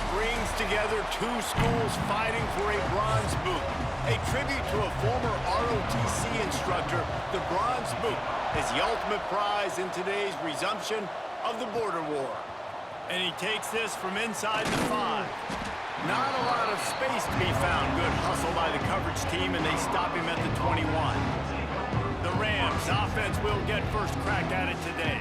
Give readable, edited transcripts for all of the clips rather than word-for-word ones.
that brings together two schools fighting for a bronze boot. A tribute to a former ROTC instructor, the Bronze Boot is the ultimate prize in today's resumption of the border war. And he takes this from inside the 5. Not a lot of space to be found. Good hustle by the coverage team, and they stop him at the 21. The Rams offense will get first crack at it today.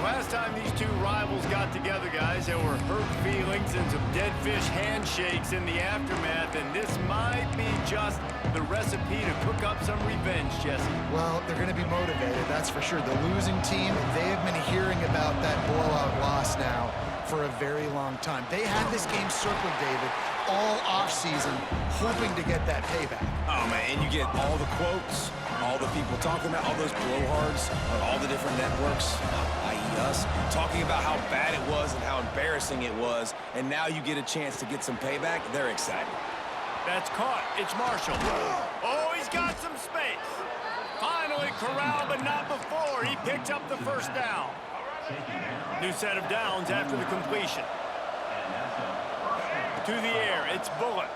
Last time these two rivals got together, guys, there were hurt feelings and some dead fish handshakes in the aftermath, and this might be just the recipe to cook up some revenge, Jesse. Well, they're going to be motivated, that's for sure. The losing team, they have been hearing about that blowout loss now for a very long time. They had this game circled, David, all offseason, hoping to get that payback. Oh, man, and you get all the quotes, all the people talking about, all those blowhards on all the different networks, i.e. us, talking about how bad it was and how embarrassing it was, and now you get a chance to get some payback. They're excited. That's caught. It's Marshall. Oh, he's got some space. Finally corralled, but not before. He picked up the first down. New set of downs after the completion. To the air, it's Bullock.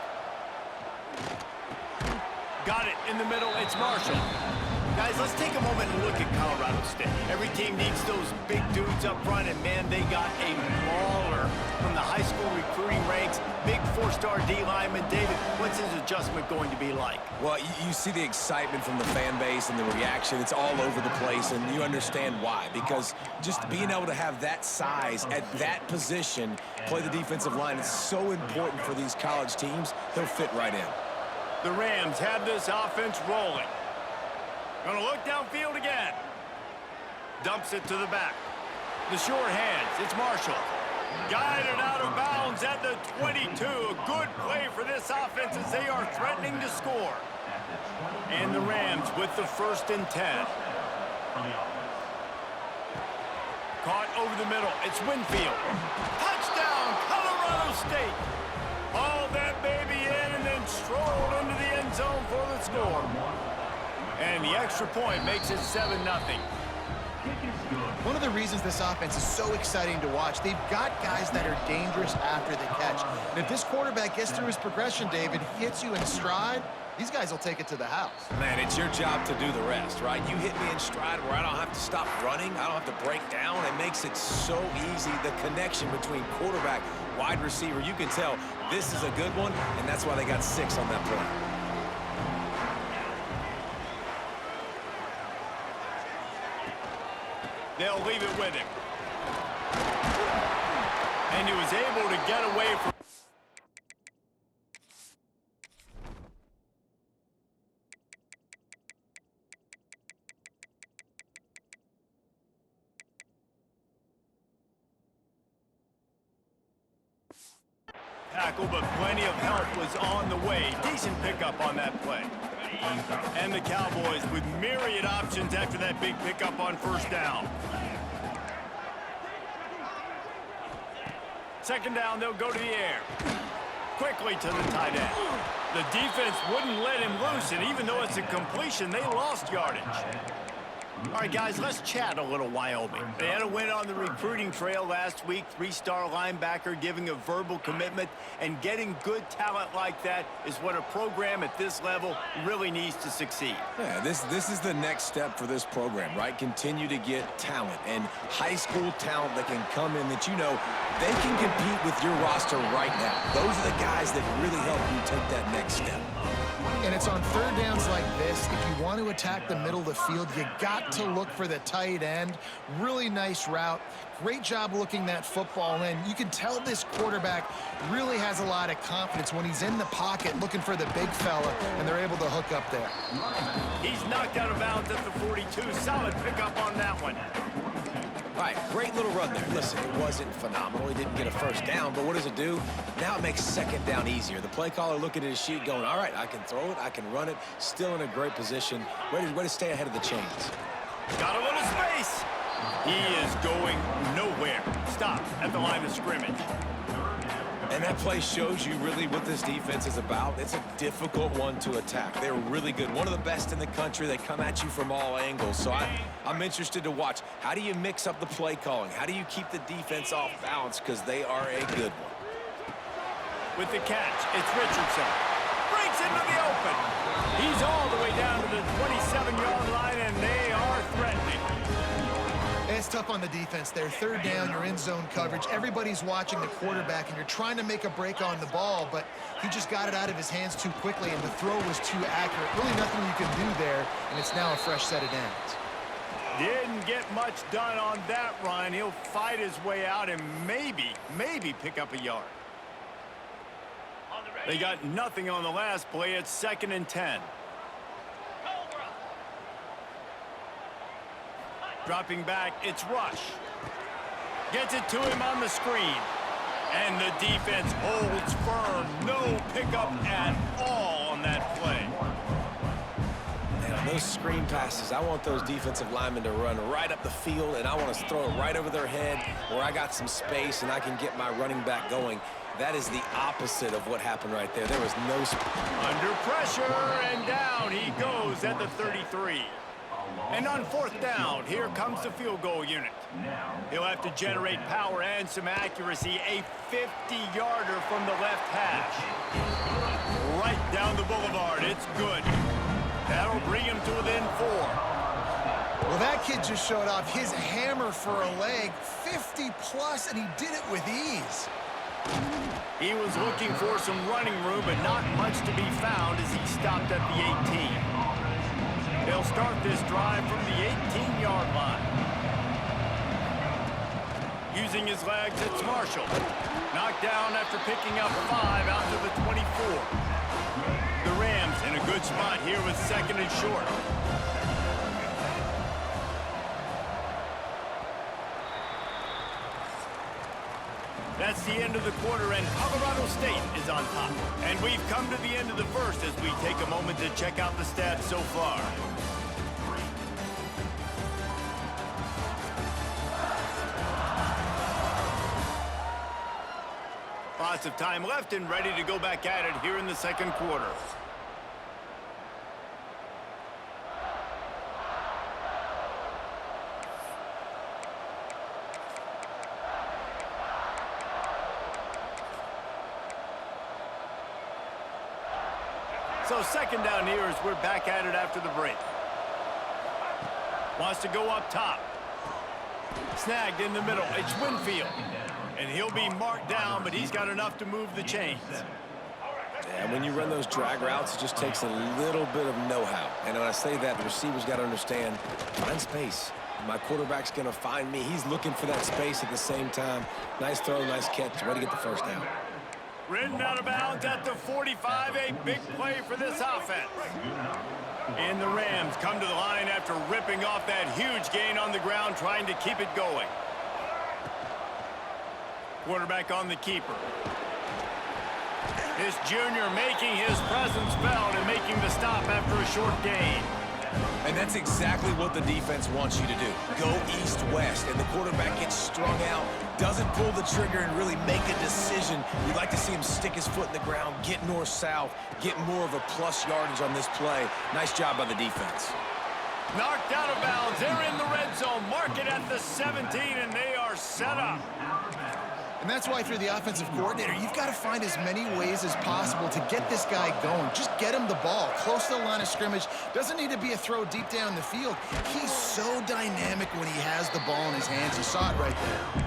Got it in the middle, it's Marshall. Guys, let's take a moment and look at Colorado State. Every team needs those big dudes up front, and man, they got a mauler from the high school recruiting ranks. Big 4-star D lineman. David, what's his adjustment going to be like? Well, you see the excitement from the fan base and the reaction. It's all over the place, and you understand why. Because just being able to have that size at that position, play the defensive line, is so important for these college teams. He'll fit right in. The Rams have this offense rolling. Gonna look downfield again. Dumps it to the back. The short hands, it's Marshall. Guided out of bounds at the 22. A good play for this offense as they are threatening to score. And the Rams with the 1st and 10. Caught over the middle, it's Winfield. Touchdown, Colorado State. Hauled that baby in and then strolled into the end zone for the score. And the extra point makes it 7-0. One of the reasons this offense is so exciting to watch, they've got guys that are dangerous after the catch. And if this quarterback gets through his progression, David, he hits you in stride, these guys will take it to the house. Man, it's your job to do the rest, right? You hit me in stride where I don't have to stop running. I don't have to break down. It makes it so easy. The connection between quarterback, wide receiver, you can tell this is a good one, and that's why they got 6 on that play. They'll leave it with him. And he was able to get away from... tackle, but plenty of help was on the way. Decent pickup on that play. And the Cowboys with myriad options after that big pickup on 1st down. 2nd down, they'll go to the air. Quickly to the tight end. The defense wouldn't let him loose, and even though it's a completion, they lost yardage. All right, guys, let's chat a little Wyoming. They had a win on the recruiting trail last week. 3-star linebacker giving a verbal commitment, and getting good talent like that is what a program at this level really needs to succeed. Yeah, this is the next step for this program, right? Continue to get talent and high school talent that can come in that you know they can compete with your roster right now. Those are the guys that really help you take that next step. And it's on 3rd downs like this, if you want to attack the middle of the field, you got to look for the tight end. Really nice route. Great job looking that football in. You can tell this quarterback really has a lot of confidence when he's in the pocket looking for the big fella, and they're able to hook up there. He's knocked out of bounds at the 42. Solid pickup on that one. All right, great little run there. Listen, it wasn't phenomenal. He didn't get a 1st down, but what does it do? Now it makes 2nd down easier. The play caller looking at his sheet going, all right, I can throw it, I can run it. Still in a great position. Way to stay ahead of the chains. Got a little space. He is going nowhere. Stop at the line of scrimmage. And that play shows you really what this defense is about. It's a difficult one to attack. They're really good. One of the best in the country. They come at you from all angles. So I'm interested to watch. How do you mix up the play calling? How do you keep the defense off balance? Because they are a good one. With the catch, it's Richardson. Breaks into the open. He's all the way down to the 27-yard line, and they are threatening. It's tough on the defense there. Third down, you're in zone coverage. Everybody's watching the quarterback, and you're trying to make a break on the ball, but he just got it out of his hands too quickly, and the throw was too accurate. Really nothing you can do there, and it's now a fresh set of downs. Didn't get much done on that run. He'll fight his way out and maybe pick up a yard. They got nothing on the last play. It's 2nd and 10. Dropping back, it's Rush. Gets it to him on the screen. And the defense holds firm. No pickup at all on that play. And on those screen passes, I want those defensive linemen to run right up the field, and I want to throw it right over their head where I got some space and I can get my running back going. That is the opposite of what happened right there. There was no... Under pressure, and down he goes at the 33. And on 4th down, here comes the field goal unit. He'll have to generate power and some accuracy. A 50-yarder from the left hash. Right down the boulevard. It's good. That'll bring him to within 4. Well, that kid just showed off his hammer for a leg. 50-plus, and he did it with ease. He was looking for some running room, but not much to be found as he stopped at the 18. They'll start this drive from the 18-yard line. Using his legs, it's Marshall. Knocked down after picking up 5 out to the 24. The Rams in a good spot here with 2nd and short. That's the end of the quarter, and Colorado State is on top. And we've come to the end of the first as we take a moment to check out the stats so far. Lots of time left and ready to go back at it here in the 2nd quarter. So 2nd down here as we're back at it after the break. Wants to go up top. Snagged in the middle. It's Winfield. And he'll be marked down, but he's got enough to move the chains. And when you run those drag routes, it just takes a little bit of know-how. And when I say that, the receiver's got to understand, find space. My quarterback's going to find me. He's looking for that space at the same time. Nice throw, nice catch. Way to get the 1st down. Ridden out of bounds at the 45. A big play for this offense. And the Rams come to the line after ripping off that huge gain on the ground, trying to keep it going. Quarterback on the keeper. This junior making his presence felt and making the stop after a short gain. And that's exactly what the defense wants you to do. Go east-west, and the quarterback gets strung out, doesn't pull the trigger and really make a decision. You'd like to see him stick his foot in the ground, get north-south, get more of a plus yardage on this play. Nice job by the defense. Knocked out of bounds. They're in the red zone. Mark it at the 17, and they are set up. And that's why if you're the offensive coordinator, you've got to find as many ways as possible to get this guy going. Just get him the ball close to the line of scrimmage. Doesn't need to be a throw deep down the field. He's so dynamic when he has the ball in his hands. You saw it right there.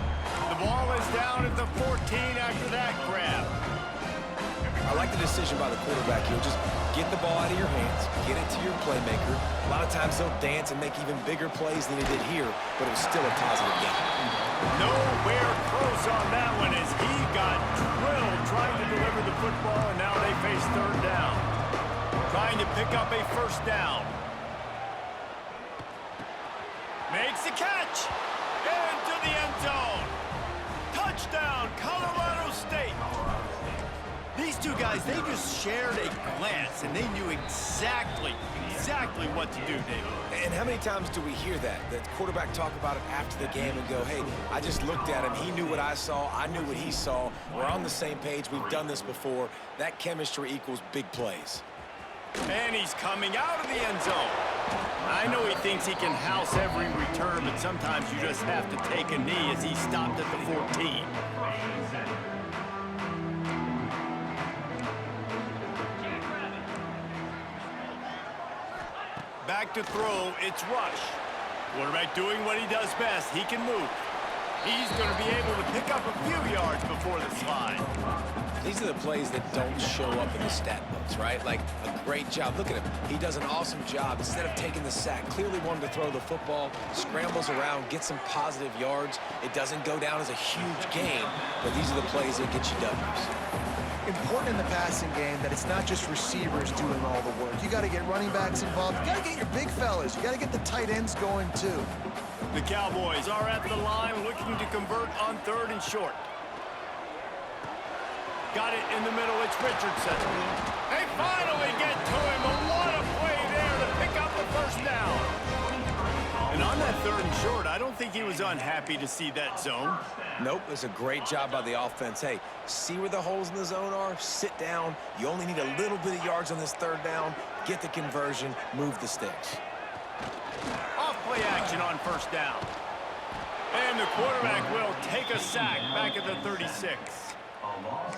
The ball is down at the 14 after that grab. I like the decision by the quarterback here. Just get the ball out of your hands, get it to your playmaker. A lot of times they'll dance and make even bigger plays than he did here, but it was still a positive game. Nowhere close on that one as he got drilled trying to deliver the football, and now they face 3rd down. Trying to pick up a 1st down. Makes the catch. Into the end zone. Touchdown, Colorado State. These two guys, they just shared a glance, and they knew exactly what to do, David. And how many times do we hear that? The quarterback talk about it after the game and go, hey, I just looked at him. He knew what I saw. I knew what he saw. We're on the same page. We've done this before. That chemistry equals big plays. And he's coming out of the end zone. I know he thinks he can house every return, but sometimes you just have to take a knee as he stopped at the 14. back to throw. It's rush. Quarterback doing what he does best. He can move. He's going to be able to pick up a few yards before the slide. These are the plays that don't show up in the stat books, right? Like a great job. Look at him. He does an awesome job. Instead of taking the sack, clearly wanted to throw the football, scrambles around, gets some positive yards. It doesn't go down as a huge gain, but these are the plays that get you W's. Important in the passing game that it's not just receivers doing all the work. You got to get running backs involved. You got to get your big fellas. You got to get the tight ends going too. The Cowboys are at the line looking to convert on 3rd and short. Got it in the middle. It's Richardson. They finally get to him. But what a play there to pick up the first down. And on that 3rd and short, I don't think he was unhappy to see that zone. Nope, it's a great job by the offense. Hey, see where the holes in the zone are? Sit down. You only need a little bit of yards on this 3rd down. Get the conversion. Move the sticks. Off play action on 1st down. And the quarterback will take a sack back at the 36.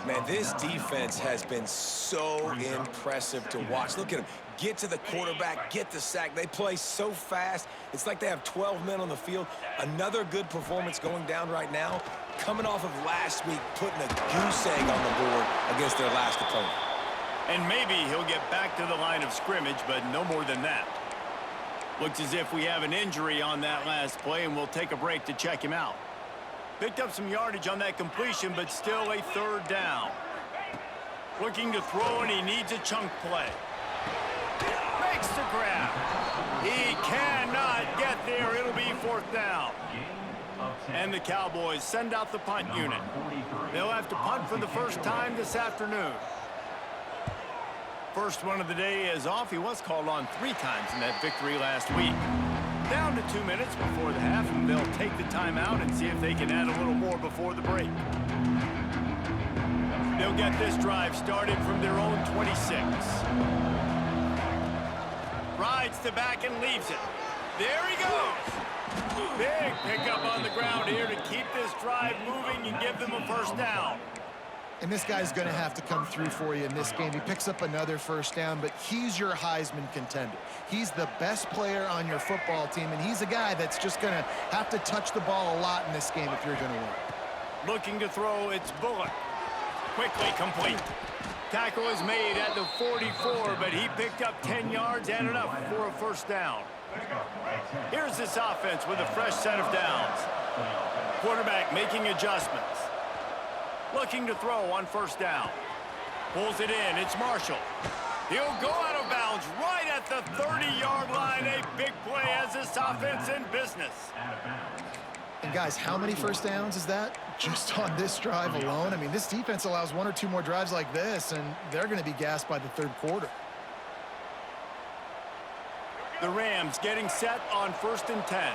Man, this defense has been so impressive to watch. Look at them. Get to the quarterback, get the sack. They play so fast. It's like they have 12 men on the field. Another good performance going down right now. Coming off of last week, putting a goose egg on the board against their last opponent. And maybe he'll get back to the line of scrimmage, but no more than that. Looks as if we have an injury on that last play, and we'll take a break to check him out. Picked up some yardage on that completion, but still a 3rd down. Looking to throw, and he needs a chunk play. Makes the grab. He cannot get there. It'll be 4th down. And the Cowboys send out the punt unit. They'll have to punt for the first time this afternoon. First one of the day is off. He was called on 3 times in that victory last week. Down to 2 minutes before the half, and they'll take the timeout and see if they can add a little more before the break. They'll get this drive started from their own 26. Rides the back and leaves it. There he goes. Big pickup on the ground here to keep this drive moving and give them a 1st down. And this guy's going to have to come through for you in this game. He picks up another 1st down, but he's your Heisman contender. He's the best player on your football team, and he's a guy that's just going to have to touch the ball a lot in this game if you're going to win. Looking to throw, it's Bullock. Quickly complete. Tackle is made at the 44, but he picked up 10 yards and enough for a 1st down. Here's this offense with a fresh set of downs. Quarterback making adjustments. Looking to throw on 1st down. Pulls it in. It's Marshall. He'll go out of bounds right at the 30-yard line. A big play as this offense in business. And guys, how many 1st downs is that just on this drive alone? I mean, this defense allows 1 or 2 more drives like this, and they're going to be gassed by the 3rd quarter. The Rams getting set on 1st and 10.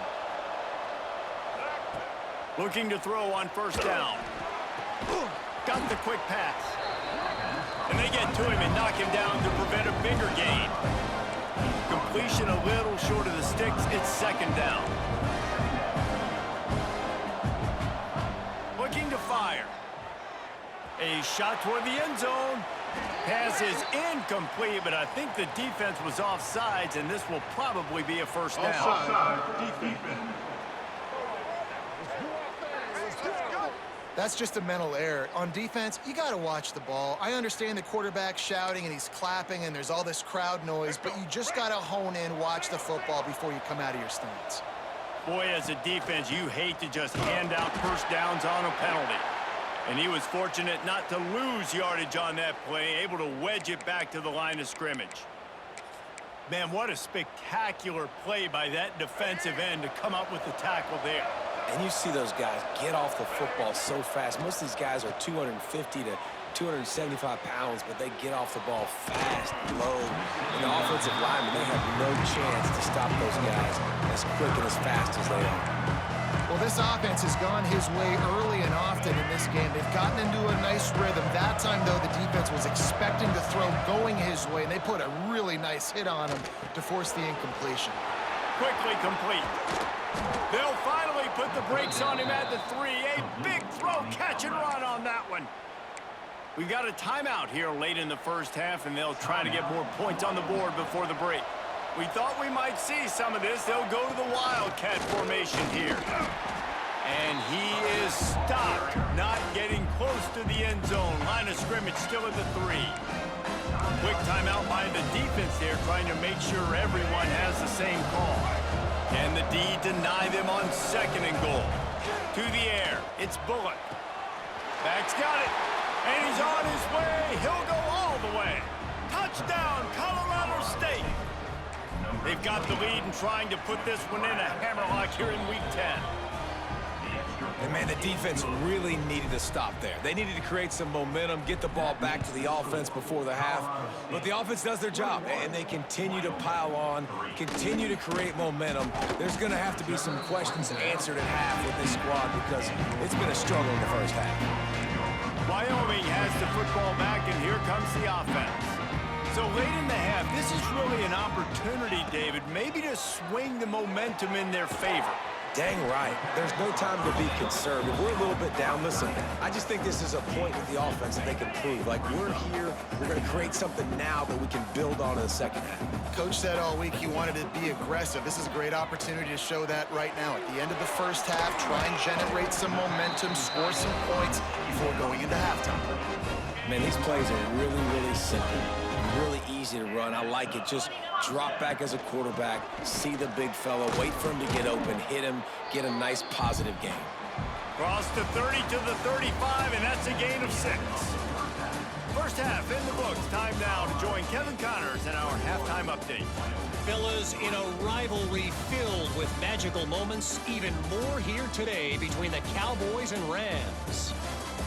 Looking to throw on 1st down. Got the quick pass. And they get to him and knock him down to prevent a bigger gain. Completion a little short of the sticks. It's 2nd down. Looking to fire. A shot toward the end zone. Pass is incomplete, but I think the defense was offsides, and this will probably be a 1st down. Offside, defense. That's just a mental error. On defense, you got to watch the ball. I understand the quarterback shouting and he's clapping and there's all this crowd noise, but you just got to hone in, watch the football before you come out of your stance. Boy, as a defense, you hate to just hand out 1st downs on a penalty. And he was fortunate not to lose yardage on that play, able to wedge it back to the line of scrimmage. Man, what a spectacular play by that defensive end to come up with the tackle there. And you see those guys get off the football so fast. Most of these guys are 250 to 275 pounds, but they get off the ball fast, low. And the offensive linemen, they have no chance to stop those guys as quick and as fast as they are. Well, this offense has gone his way early and often in this game. They've gotten into a nice rhythm. That time, though, the defense was expecting to throw going his way, and they put a really nice hit on him to force the incompletion. Quickly complete. They'll finally put the brakes on him at the 3. A big throw, catch and run on that one. We've got a timeout here late in the 1st half, and they'll try to get more points on the board before the break. We thought we might see some of this. They'll go to the Wildcat formation here. And he is stopped, not getting close to the end zone. Line of scrimmage still at the 3. Quick timeout by the defense there, trying to make sure everyone has the same call. Can the D deny them on 2nd and goal? To the air, it's Bullock. Back's got it, and he's on his way. He'll go all the way. Touchdown, Colorado State. They've got the lead and trying to put this one in a hammerlock here in Week 10. And, man, the defense really needed to stop there. They needed to create some momentum, get the ball back to the offense before the half. But the offense does their job, and they continue to pile on, continue to create momentum. There's going to have to be some questions answered at half with this squad because it's been a struggle in the first half. Wyoming has the football back, and here comes the offense. So late in the half, this is really an opportunity, David, maybe to swing the momentum in their favor. Dang right. There's no time to be conservative. We're a little bit down. Listen, I just think this is a point with the offense that they can prove. Like, we're here, we're going to create something now that we can build on in the second half. Coach said all week he wanted to be aggressive. This is a great opportunity to show that right now. At the end of the first half, try and generate some momentum, score some points before going into halftime. Man, these plays are really, really simple. Really easy to run. I like it. Just drop back as a quarterback, see the big fella, wait for him to get open, hit him, get a nice positive gain. Cross the 30 to the 35, and that's a gain of 6. First half in the books. Time now to join Kevin Connors in our halftime update. Fellas, in a rivalry filled with magical moments, even more here today between the Cowboys and Rams.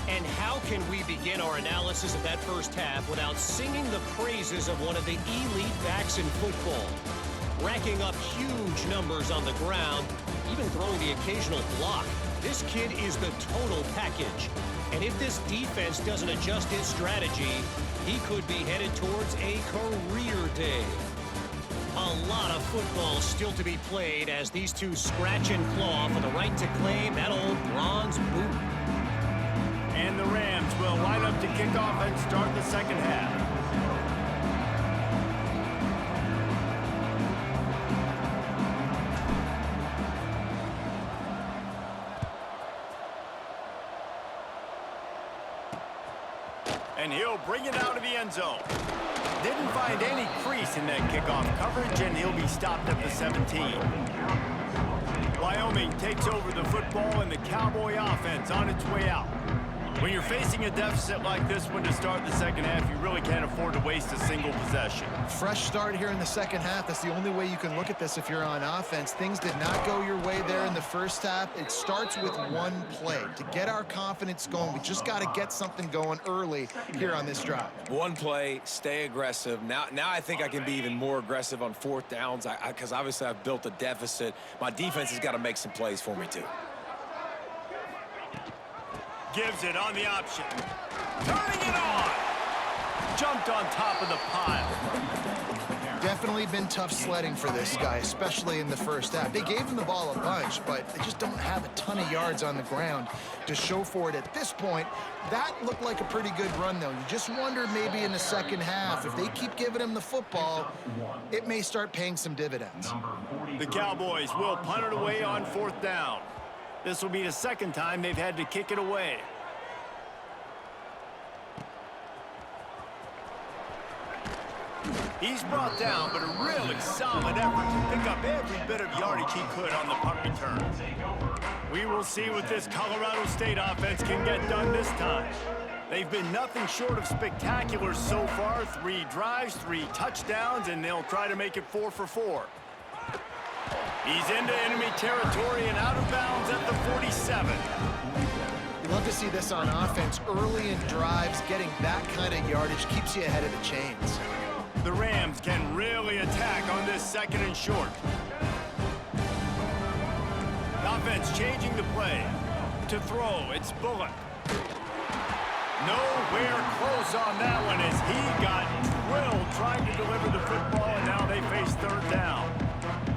And how can we begin our analysis of that first half without singing the praises of one of the elite backs in football? Racking up huge numbers on the ground, even throwing the occasional block. This kid is the total package. And if this defense doesn't adjust its strategy, he could be headed towards a career day. A lot of football still to be played as these two scratch and claw for the right to claim that old bronze boot. And the Rams will line up to kick off and start the second half. And he'll bring it out of the end zone. Didn't find any crease in that kickoff coverage, and he'll be stopped at the 17. Wyoming takes over the football, and the Cowboy offense on its way out. When you're facing a deficit like this one to start the second half, you really can't afford to waste a single possession. Fresh start here in the second half. That's the only way you can look at this if you're on offense. Things did not go your way there in the first half. It starts with one play. To get our confidence going, we just got to get something going early here on this drive. One play, stay aggressive. Now I think I can be even more aggressive on 4th downs because obviously I've built a deficit. My defense has got to make some plays for me too. Gives it on the option. Turning it on. Jumped on top of the pile. Definitely been tough sledding for this guy, especially in the first half. They gave him the ball a bunch, but they just don't have a ton of yards on the ground to show for it at this point. That looked like a pretty good run, though. You just wonder maybe in the second half, if they keep giving him the football, it may start paying some dividends. The Cowboys will punt it away on 4th down. This will be the second time they've had to kick it away. He's brought down, but a really solid effort to pick up every bit of yardage he could on the punt return. We will see what this Colorado State offense can get done this time. They've been nothing short of spectacular so far. 3 drives, 3 touchdowns, and they'll try to make it 4 for 4. He's into enemy territory and out of bounds at the 47. You love to see this on offense. Early in drives, getting that kind of yardage keeps you ahead of the chains. The Rams can really attack on this 2nd and short. The offense changing the play. To throw, it's Bullock. Nowhere close on that one as he got drilled trying to deliver the football, and now they face 3rd down.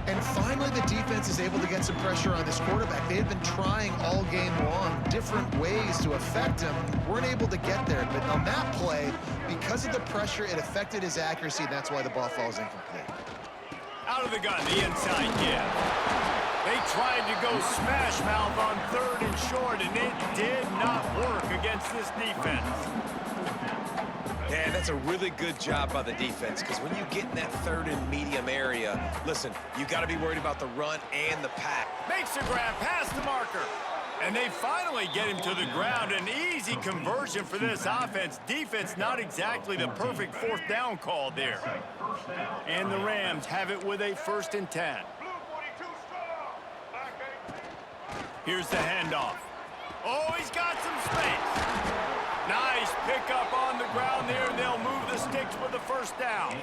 And finally, the defense is able to get some pressure on this quarterback. They had been trying all game long different ways to affect him. Weren't able to get there, but on that play, because of the pressure, it affected his accuracy, and that's why the ball falls incomplete. Out of the gun, the inside give. They tried to go smash mouth on 3rd and short, and it did not work against this defense. Yeah, that's a really good job by the defense, because when you get in that 3rd and medium area, listen, you got to be worried about the run and the pass. Makes the grab past the marker. And they finally get him to the ground. An easy conversion for this offense. Defense not exactly the perfect 4th down call there. And the Rams have it with a 1st and 10. Here's the handoff. Oh, he's got some space. Nice pickup on the ground there. They'll move the sticks with the 1st down.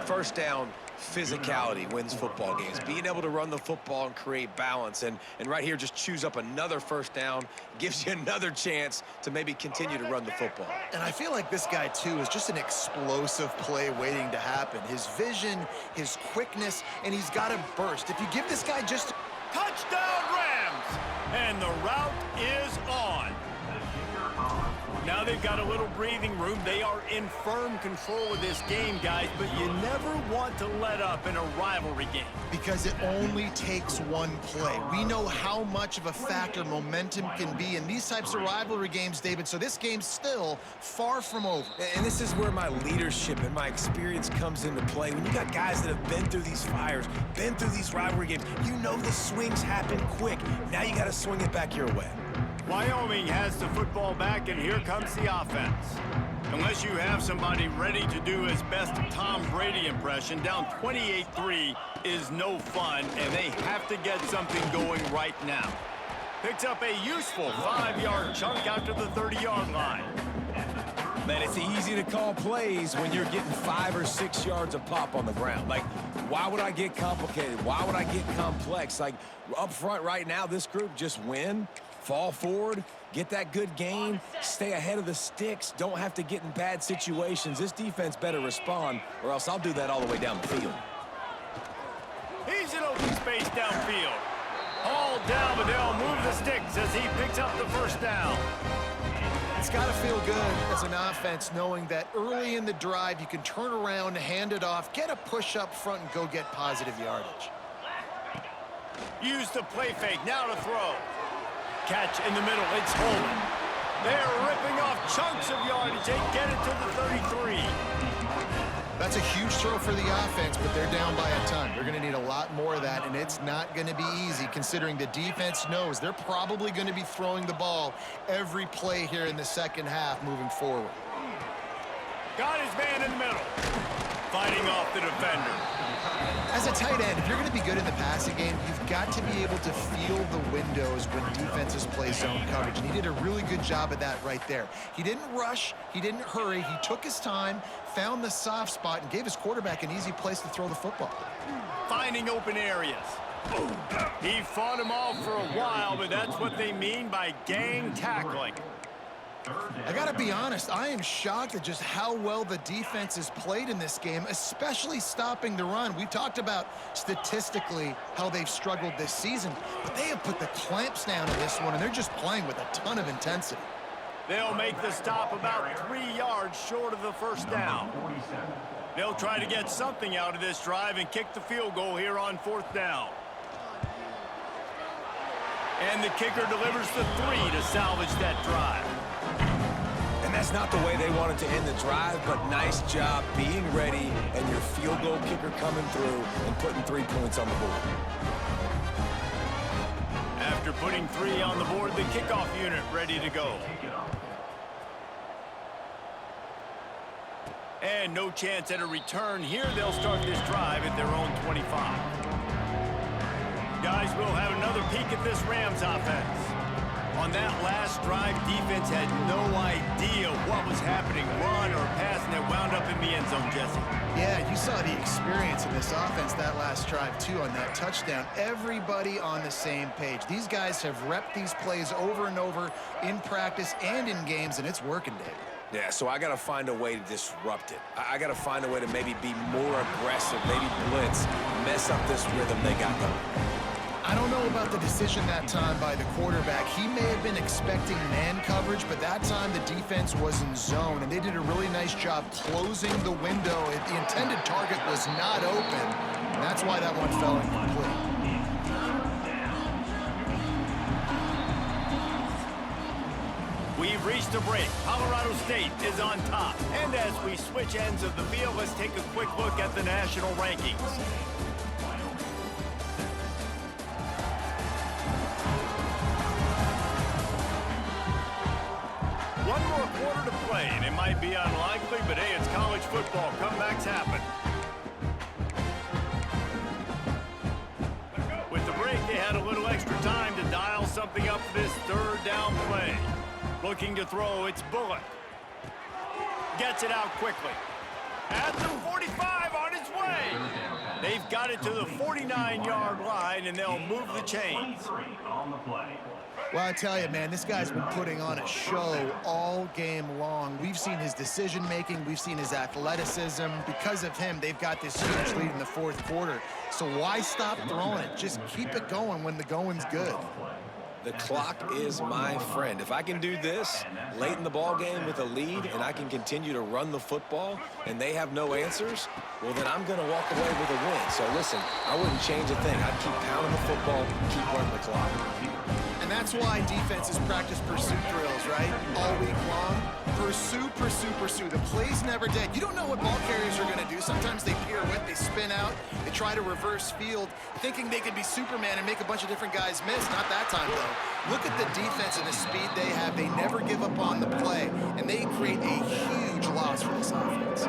1st down, physicality wins football games. Being able to run the football and create balance. And right here, just choose up another 1st down. Gives you another chance to maybe continue to run the football. And I feel like this guy, too, is just an explosive play waiting to happen. His vision, his quickness, and he's got a burst. If you give this guy just... Touchdown, Rams! And the route is on. Now they've got a little breathing room. They are in firm control of this game, guys, but you never want to let up in a rivalry game. Because it only takes one play. We know how much of a factor momentum can be in these types of rivalry games, David, so this game's still far from over. And this is where my leadership and my experience comes into play. When you got guys that have been through these fires, been through these rivalry games, you know the swings happen quick. Now you got to swing it back your way. Wyoming has the football back, and here comes the offense. Unless you have somebody ready to do his best Tom Brady impression, down 28-3 is no fun, and they have to get something going right now. Picks up a useful 5-yard chunk out to the 30-yard line. Man, it's easy to call plays when you're getting 5 or 6 yards of pop on the ground. Like, why would I get complicated? Why would I get complex? Like, up front right now, this group just win. Fall forward, get that good gain, stay ahead of the sticks, don't have to get in bad situations. This defense better respond, or else I'll do that all the way down the field. He's in open space downfield. Hauled down, but they'll move the sticks as he picks up the 1st down. It's got to feel good as an offense knowing that early in the drive you can turn around, hand it off, get a push up front, and go get positive yardage. Use the play fake, now to throw. Catch in the middle, it's Holman. They're ripping off chunks of yardage. They get it to the 33. That's a huge throw for the offense, but they're down by a ton. They're going to need a lot more of that, and it's not going to be easy considering the defense knows they're probably going to be throwing the ball every play here in the 2nd half moving forward. Got his man in the middle. Fighting off the defender. As a tight end, if you're going to be good in the passing game, you've got to be able to feel the windows when defenses play zone coverage, and he did a really good job of that right there. He didn't rush, he didn't hurry, he took his time, found the soft spot, and gave his quarterback an easy place to throw the football. Finding open areas. He fought him off for a while, but that's what they mean by gang tackling. I got to be honest, I am shocked at just how well the defense has played in this game, especially stopping the run. We talked about statistically how they've struggled this season, but they have put the clamps down in this one, and they're just playing with a ton of intensity. They'll make the stop about 3 yards short of the 1st down. They'll try to get something out of this drive and kick the field goal here on 4th down. And the kicker delivers the 3 to salvage that drive. And that's not the way they wanted to end the drive, but nice job being ready and your field goal kicker coming through and putting 3 points on the board. After putting 3 on the board, the kickoff unit ready to go. And no chance at a return here. They'll start this drive at their own 25. Guys, we'll have another peek at this Rams offense. On that last drive, defense had no idea what was happening, run or pass, and it wound up in the end zone, Jesse. Yeah, you saw the experience in this offense that last drive, too, on that touchdown. Everybody on the same page. These guys have repped these plays over and over in practice and in games, and it's working, Dave. Yeah, so I got to find a way to disrupt it. I got to find a way to maybe be more aggressive, maybe blitz, mess up this rhythm they got going. I don't know about the decision that time by the quarterback. He may have been expecting man coverage, but that time the defense was in zone, and they did a really nice job closing the window. The intended target was not open, and that's why that one fell incomplete. We've reached a break. Colorado State is on top. And as we switch ends of the field, let's take a quick look at the national rankings. One more quarter to play, and it might be unlikely, but hey, it's college football. Comebacks happen. With the break, they had a little extra time to dial something up for this third down play. Looking to throw, it's Bullock. Gets it out quickly. At the 45 on his way. They've got it to the 49-yard line, and they'll move the chains. Well, I tell you, man, this guy's been putting on a show all game long. We've seen his decision-making. We've seen his athleticism. Because of him, they've got this huge lead in the fourth quarter. So why stop throwing it? Just keep it going when the going's good. The clock is my friend. If I can do this late in the ball game with a lead and I can continue to run the football and they have no answers, well, then I'm going to walk away with a win. So listen, I wouldn't change a thing. I'd keep pounding the football, keep running the clock. And that's why defenses practice pursuit drills, right? All week long. Pursue, pursue, pursue. The play's never dead. You don't know what ball carriers are going to do. Sometimes they pirouette, they spin out, they try to reverse field, thinking they could be Superman and make a bunch of different guys miss. Not that time, though. Look at the defense and the speed they have. They never give up on the play, and they create a huge loss for this offense.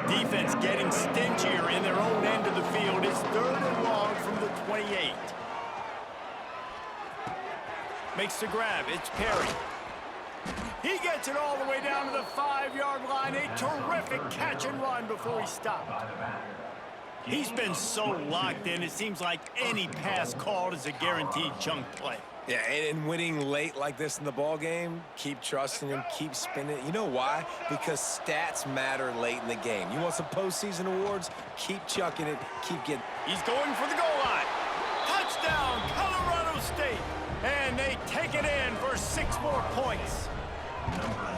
Defense getting stingier in their own end of the field. It's third and long from the 28. Makes the grab. It's Perry. He gets it all the way down to the 5-yard line. A terrific catch and run before he stopped. He's been so locked in, it seems like any pass called is a guaranteed chunk play. Yeah, and winning late like this in the ball game, keep trusting him, keep spinning it. You know why? Because stats matter late in the game. You want some postseason awards? Keep chucking it, keep getting... He's going for the goal line. Touchdown, Colorado State. And they take it in for 6 more points.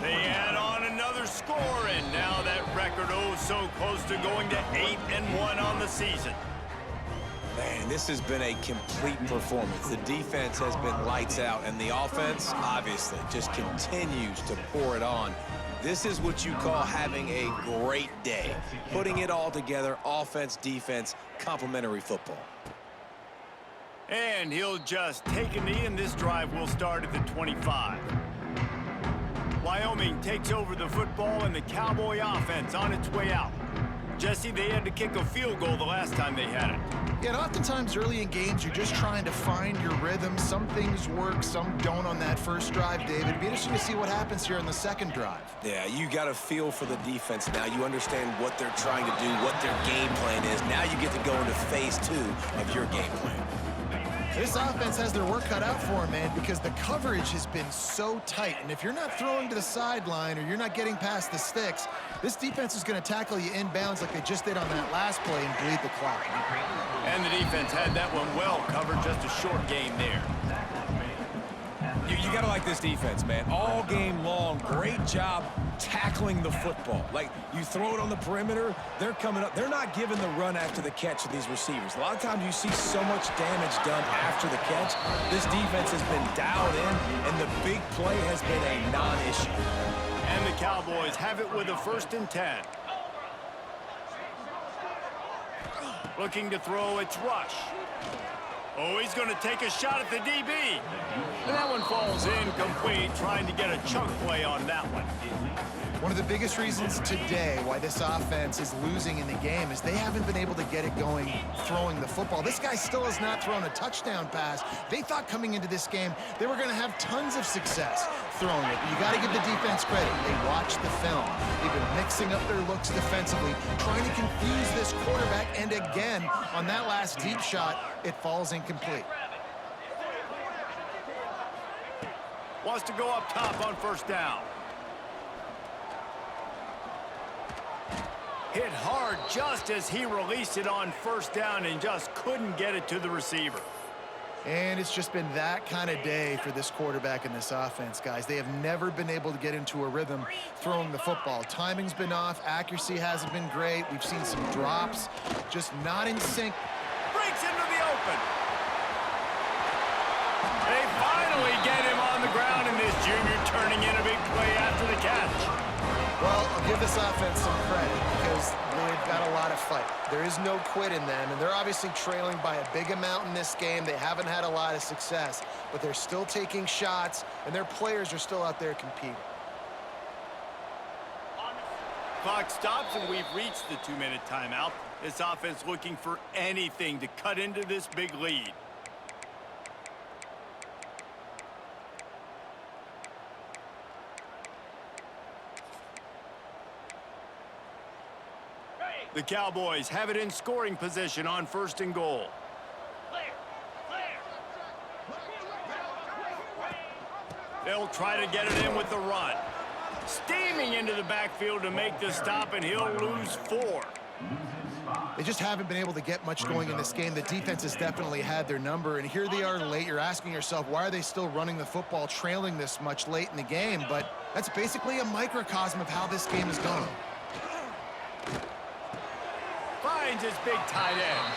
They add on another score, and now that record so close to going to 8-1 on the season. Man, this has been a complete performance. The defense has been lights out, and the offense, obviously, just continues to pour it on. This is what you call having a great day. Putting it all together, offense, defense, complementary football. And he'll just take a knee, and this drive will start at the 25. Wyoming takes over the football, and the Cowboy offense on its way out. Jesse, they had to kick a field goal the last time they had it. Yeah, and oftentimes early in games, you're just trying to find your rhythm. Some things work, some don't on that first drive, David. It'd be interesting to see what happens here in the second drive. Yeah, you got a feel for the defense now. You understand what they're trying to do, what their game plan is. Now you get to go into phase 2 of your game plan. This offense has their work cut out for them, man, because the coverage has been so tight. And if you're not throwing to the sideline or you're not getting past the sticks, this defense is going to tackle you inbounds like they just did on that last play and bleed the clock. And the defense had that one well covered, just a short game there. You got to like this defense, man. All game long, great job tackling the football. Like, you throw it on the perimeter, they're coming up. They're not giving the run after the catch to these receivers. A lot of times you see so much damage done after the catch. This defense has been dialed in, and the big play has been a non-issue. And the Cowboys have it with a 1st and 10. Looking to throw, it's Rush. Oh, he's going to take a shot at the DB. And that one falls incomplete, trying to get a chunk play on that one. One of the biggest reasons today why this offense is losing in the game is they haven't been able to get it going throwing the football. This guy still has not thrown a touchdown pass. They thought coming into this game they were going to have tons of success throwing it. But you got to give the defense credit. They watched the film. They've been mixing up their looks defensively, trying to confuse this quarterback. And again, on that last deep shot, it falls incomplete. Wants to go up top on 1st down. Hit hard just as he released it on 1st down and just couldn't get it to the receiver. And it's just been that kind of day for this quarterback and this offense, guys. They have never been able to get into a rhythm throwing the football. Timing's been off. Accuracy hasn't been great. We've seen some drops, just not in sync. Breaks into the open. They finally get him on the ground, and this junior turning in a big play after the catch. Well, I'll give this offense some credit because they've got a lot of fight. There is no quit in them, and they're obviously trailing by a big amount in this game. They haven't had a lot of success, but they're still taking shots, and their players are still out there competing. Clock stops, and we've reached the 2-minute timeout. This offense looking for anything to cut into this big lead. The Cowboys have it in scoring position on 1st and goal. They'll try to get it in with the run. Steaming into the backfield to make the stop, and he'll lose 4. They just haven't been able to get much going in this game. The defense has definitely had their number, and here they are late. You're asking yourself, why are they still running the football, trailing this much late in the game? But that's basically a microcosm of how this game has gone. Finds his big tight end.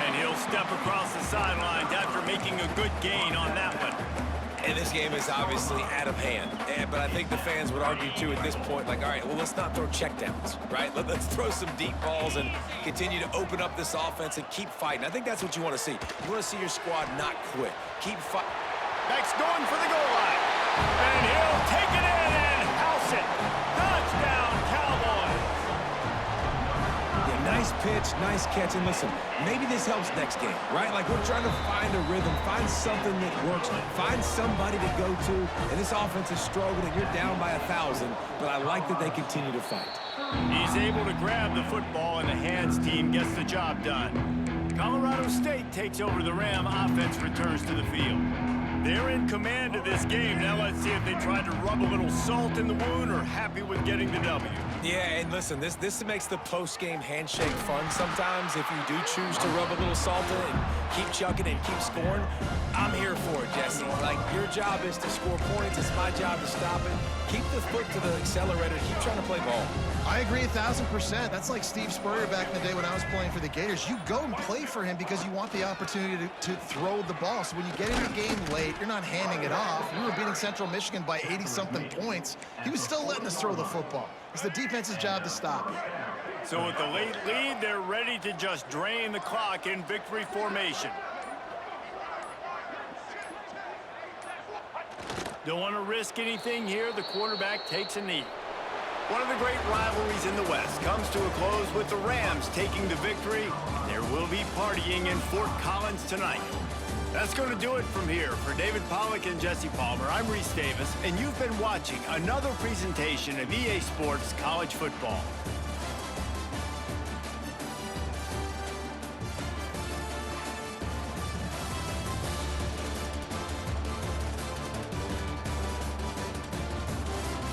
And he'll step across the sidelines after making a good gain on that one. And this game is obviously out of hand. But I think the fans would argue, too, at this point, like, all right, well, let's not throw checkdowns, right? Let's throw some deep balls and continue to open up this offense and keep fighting. I think that's what you want to see. You want to see your squad not quit. Keep fighting. Beck's going for the goal line. And he'll take it in and house it. Touchdown, Cowboys. Yeah, nice pitch, nice catch. And listen, maybe this helps next game, right? Like, we're trying to find a rhythm, find something that works, find somebody to go to. And this offense is struggling. You're down by 1,000, but I like that they continue to fight. He's able to grab the football, and the hands team gets the job done. Colorado State takes over the Ram. Offense returns to the field. They're in command of this game. Now let's see if they try to rub a little salt in the wound or happy with getting the W. Yeah, and listen, this makes the post-game handshake fun sometimes if you do choose to rub a little salt in and keep chucking and keep scoring. I'm here for it, Jesse. Like, your job is to score points. It's my job to stop it. Keep the foot to the accelerator. Keep trying to play ball. I agree 1,000%. That's like Steve Spurrier back in the day when I was playing for the Gators. You go and play for him because you want the opportunity to throw the ball. So when you get in the game late, you're not handing it off. We were beating Central Michigan by 80-something points. He was still letting us throw the football. It's the defense's job to stop it. So with the late lead, they're ready to just drain the clock in victory formation. Don't want to risk anything here. The quarterback takes a knee. One of the great rivalries in the West comes to a close with the Rams taking the victory. There will be partying in Fort Collins tonight. That's going to do it from here. For David Pollack and Jesse Palmer, I'm Reese Davis, and you've been watching another presentation of EA Sports College Football.